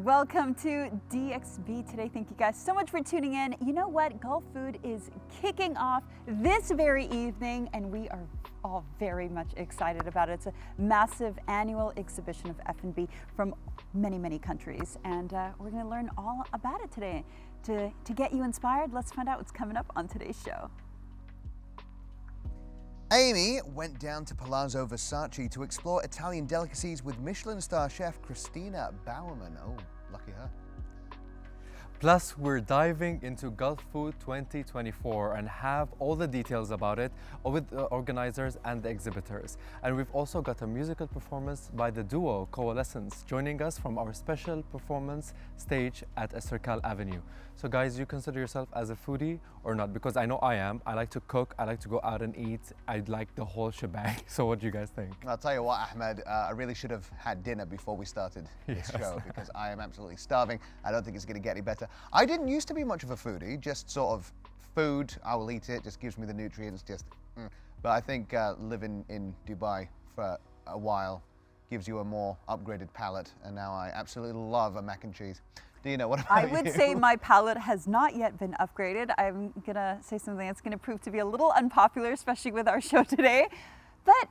Welcome to DXB today. Thank you guys so much for tuning in. You know what? Gulf Food is kicking off this very evening, and we are all very much excited about it. It's a massive annual exhibition of F&B from many countries, and we're going to learn all about it today. To get you inspired, let's find out what's coming up on today's show. Amy went down to Palazzo Versace to explore Italian delicacies with Michelin star chef Christina Bauerman. Oh, lucky her. Plus, we're diving into Gulf Food 2024 and have all the details about it with the organizers and the exhibitors. And we've also got a musical performance by the duo Coalescence joining us from our special performance stage at Estercal Avenue. So guys, you consider yourself as a foodie or not? Because I know I am. I like to cook, I like to go out and eat. I'd like the whole shebang. So what do you guys think? I'll tell you what, Ahmed, I really should have had dinner before we started this show because I am absolutely starving. I don't think it's going to get any better. I didn't used to be much of a foodie, just sort of food, I will eat it, just gives me the nutrients, But I think living in Dubai for a while gives you a more upgraded palate, and now I absolutely love a mac and cheese. Do you know what about I would say my palate has not yet been upgraded. I'm gonna say something that's gonna prove to be a little unpopular, especially with our show today, but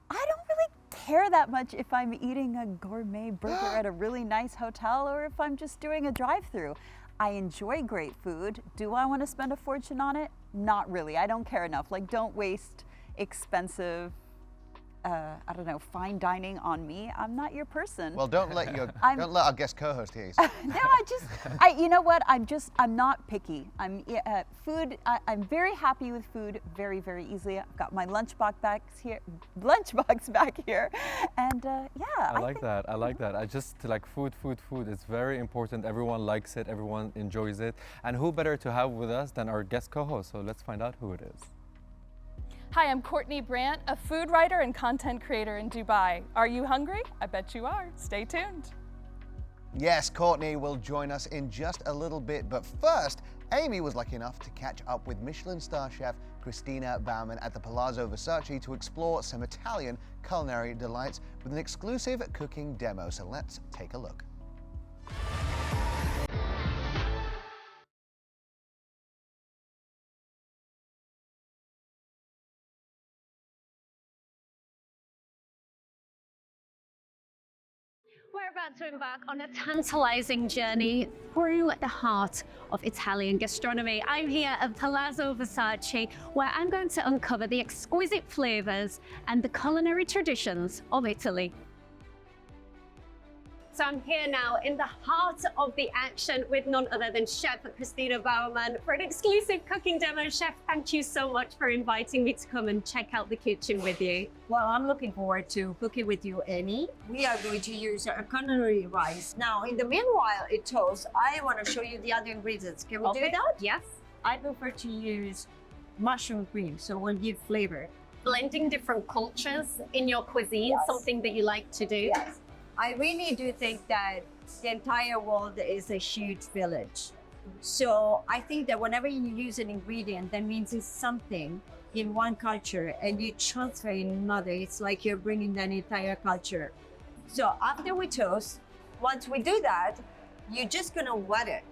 I don't really care that much if I'm eating a gourmet burger at a really nice hotel or if I'm just doing a drive-through. I enjoy great food. Do I want to spend a fortune on it? Not really. I don't care enough. Like, don't waste expensive, I don't know, fine dining on me. I'm not your person. Well, don't let our guest co-host hear you. No, you know what? I'm not picky. I'm very happy with food very easily. I've got my lunchbox back here, and yeah. I like that. I just like food. It's very important. Everyone likes it. Everyone enjoys it. And who better to have with us than our guest co-host? So let's find out who it is. Hi, I'm Courtney Brandt, a food writer and content creator in Dubai. Are you hungry? I bet you are. Stay tuned. Yes, Courtney will join us in just a little bit, but first, Amy was lucky enough to catch up with Michelin star chef Christina Bauerman at the Palazzo Versace to explore some Italian culinary delights with an exclusive cooking demo. So let's take a look. We're about to embark on a tantalising journey through the heart of Italian gastronomy. I'm here at Palazzo Versace, where I'm going to uncover the exquisite flavours and the culinary traditions of Italy. So I'm here now in the heart of the action with none other than Chef Christina Bauerman for an exclusive cooking demo. Chef, thank you so much for inviting me to come and check out the kitchen with you. Well, I'm looking forward to cooking with you, Amy. We are going to use a culinary rice. Now, in the meanwhile, it toasts, I want to show you the other ingredients. Can we do that? Yes. I prefer to use mushroom cream, so we'll give flavor. Blending different cultures in your cuisine, something that you like to do. Yes. I really do think that the entire world is a huge village. So I think that whenever you use an ingredient, that means it's something in one culture and you transfer in another. It's like you're bringing that entire culture. So after we toast, once we do that, you're just gonna wet it.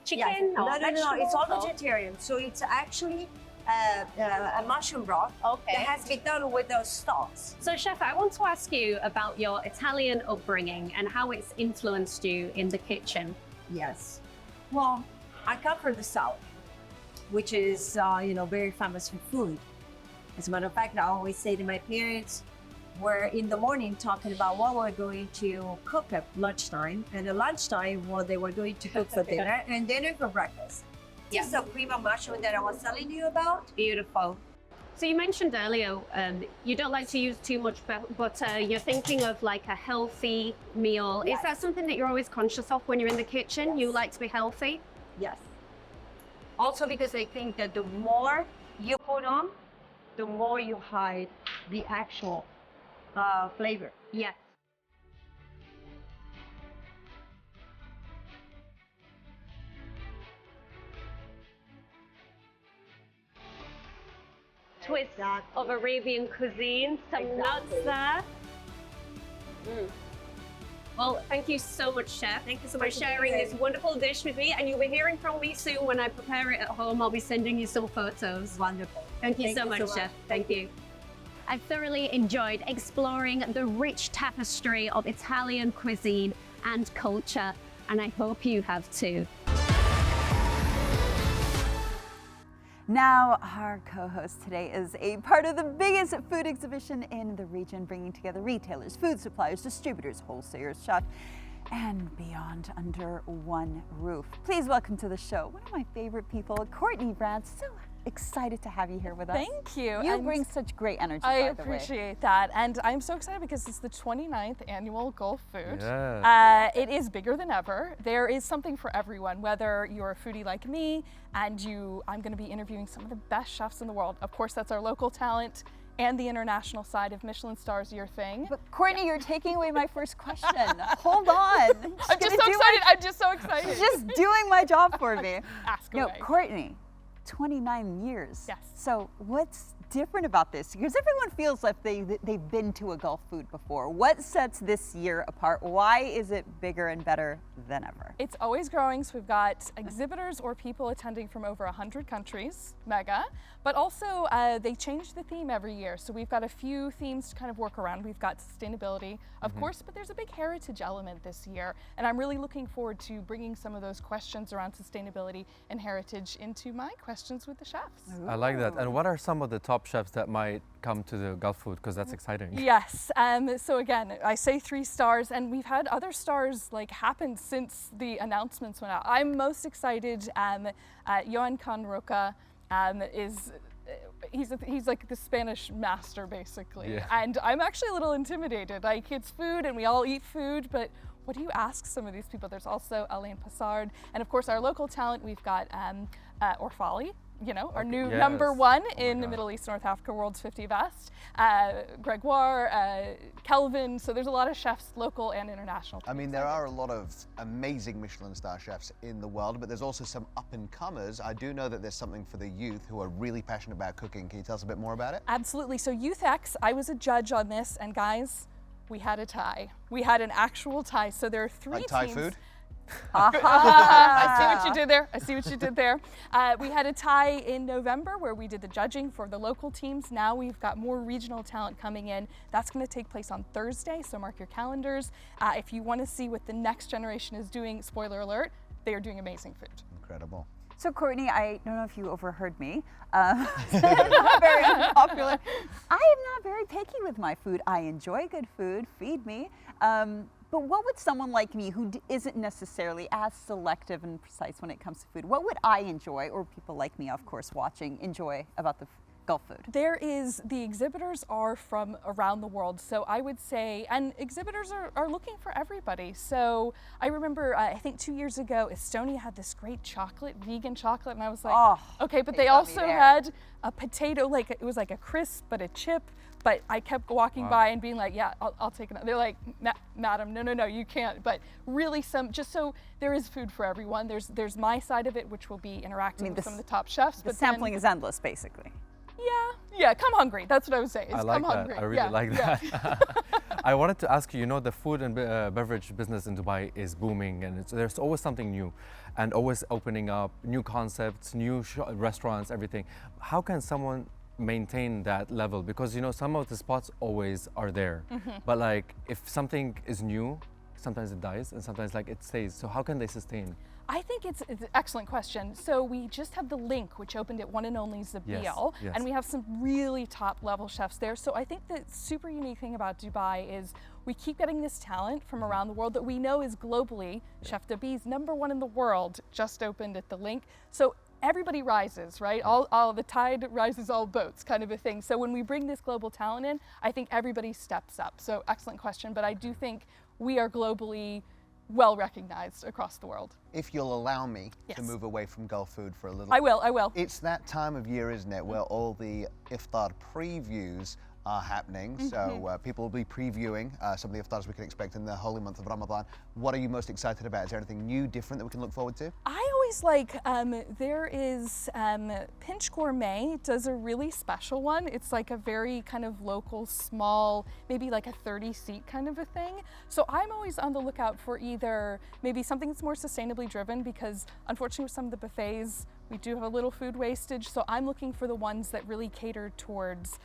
Chicken? Yes. No, it's all vegetables? vegetarian. So it's actually a mushroom broth that has been done with those stalks. So Chef, I want to ask you about your Italian upbringing and how it's influenced you in the kitchen. Yes. Well, I come from the South, which is, very famous for food. As a matter of fact, I always say to my parents, we're in the morning talking about what we're going to cook at lunchtime, and at lunchtime, what they were going to cook for dinner, and dinner for breakfast. Just a cream of mushroom that I was telling you about. Beautiful. So you mentioned earlier, you don't like to use too much, but you're thinking of like a healthy meal. Yes. Is that something that you're always conscious of when you're in the kitchen? Yes. You like to be healthy? Yes. Also because I think that the more you put on, the more you hide the actual flavor. Yes. Twist of Arabian cuisine, some nuts there. Well, thank you so much, Chef. Thank you so for much for sharing being this here. wonderful dish with me. And you'll be hearing from me soon when I prepare it at home. I'll be sending you some photos. Wonderful. Thank you so much, Chef. Thank you. I've thoroughly enjoyed exploring the rich tapestry of Italian cuisine and culture, and I hope you have too. Now, our co-host today is a part of the biggest food exhibition in the region, bringing together retailers, food suppliers, distributors, wholesalers, chefs, and beyond under one roof. Please welcome to the show one of my favorite people, Courtney Brandt. So excited to have you here with us. Thank you. You And bring such great energy, I by the way. appreciate that. And I'm so excited because it's the 29th annual Gulf Food. Yeah. It is bigger than ever. There is something for everyone, whether you're a foodie like me and I'm going to be interviewing some of the best chefs in the world. Of course, that's our local talent and the international side of Michelin stars, your thing. But Courtney, you're taking away my first question. Hold on. I'm just so excited. I'm just so excited. She's just doing my job for me. Ask No, away. Courtney, 29 years. Yes. So what's different about this? Because everyone feels like they've been to a Gulf food before. What sets this year apart? Why is it bigger and better than ever? It's always growing, so we've got exhibitors or people attending from over 100 countries, mega, but also they change the theme every year. So we've got a few themes to kind of work around. We've got sustainability, of course, but there's a big heritage element this year. And I'm really looking forward to bringing some of those questions around sustainability and heritage into my questions with the chefs. I like that. And what are some of the top chefs that might come to the Gulf Food? Because that's exciting. Yes. So again, I say 3 stars, and we've had other stars like happen since the announcements went out. I'm most excited. Joan Conroca he's like the Spanish master, basically. Yeah. And I'm actually a little intimidated. Like, it's food, and we all eat food, but what do you ask some of these people? There's also Alain Passard, and of course our local talent. We've got Orfali, our new yes. number 1 Oh my in God. Middle East, North Africa, World's 50 Best. Gregoire, Kelvin. So there's a lot of chefs, local and international. I mean, there are a lot of amazing Michelin star chefs in the world, but there's also some up-and-comers. I do know that there's something for the youth who are really passionate about cooking. Can you tell us a bit more about it? Absolutely. So YouthX, I was a judge on this, and guys, we had a tie. We had an actual tie. So there are 3 Like Thai teams. food? I see what you did there. I see what you did there. We had a tie in November where we did the judging for the local teams. Now we've got more regional talent coming in. That's going to take place on Thursday, so mark your calendars. If you want to see what the next generation is doing, spoiler alert, they are doing amazing food. Incredible. So Courtney, I don't know if you overheard me. I'm not very unpopular. I am not very picky with my food. I enjoy good food. Feed me. But what would someone like me who isn't necessarily as selective and precise when it comes to food, what would I enjoy, or people like me, of course, watching, enjoy about the Gulf food? The exhibitors are from around the world. So I would say, and exhibitors are looking for everybody. So I remember, I think 2 years ago, Estonia had this great chocolate, vegan chocolate. And I was like, Oh, okay, but they they got me also there. had a potato, like it was like a crisp, but a chip. But I kept walking by and being like, yeah, I'll take it. They're like, madam, no, you can't. But really just so there is food for everyone. There's my side of it, which will be interacting with some of the top chefs. The But sampling is endless, basically. yeah, come hungry. That's what I would say. Is I like come that. hungry. I really Yeah, like yeah. that. I wanted to ask you, the food and beverage business in Dubai is booming, and there's always something new and always opening up new concepts, new restaurants, everything. How can someone maintain that level? Because some of the spots always are there, but like if something is new, sometimes it dies and sometimes like it stays. So how can they sustain? I think it's an excellent question. So we just have the Link, which opened at One and Only Zabil, yes. and we have some really top level chefs there. So I think the super unique thing about Dubai is we keep getting this talent from around the world that we know is globally. Chef Dabi's #1 in the world just opened at the Link. So everybody rises, right? All the tide rises all boats kind of a thing. So when we bring this global talent in, I think everybody steps up. So excellent question, but I do think we are globally well recognized across the world. If you'll allow me to Yes. move away from Gulf food for a little I will. It's that time of year, isn't it, where all the iftar previews are happening. So people will be previewing some of the iftars we can expect in the holy month of Ramadan. What are you most excited about? Is there anything new, different that we can look forward to? I always like, there is Pinch Gourmet does a really special one. It's like a very kind of local, small, maybe like a 30-seat kind of a thing. So I'm always on the lookout for either maybe something that's more sustainably driven, because unfortunately with some of the buffets, we do have a little food wastage. So I'm looking for the ones that really cater towards,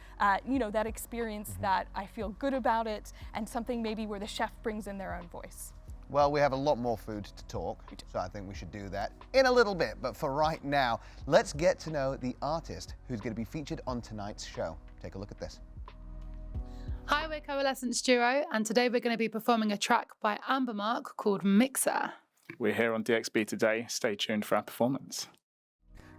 you know, that experience that I feel good about it, and something maybe where the chef brings in their own voice. Well, we have a lot more food to talk, so I think we should do that in a little bit. But for right now, let's get to know the artist who's going to be featured on tonight's show. Take a look at this. Hi, we're Coalescence Duo, and today we're going to be performing a track by Ambermark called Mixer. We're here on DXB today. Stay tuned for our performance.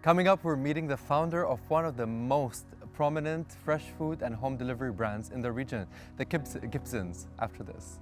Coming up, we're meeting the founder of one of the most prominent fresh food and home delivery brands in the region, the Gibsons, after this.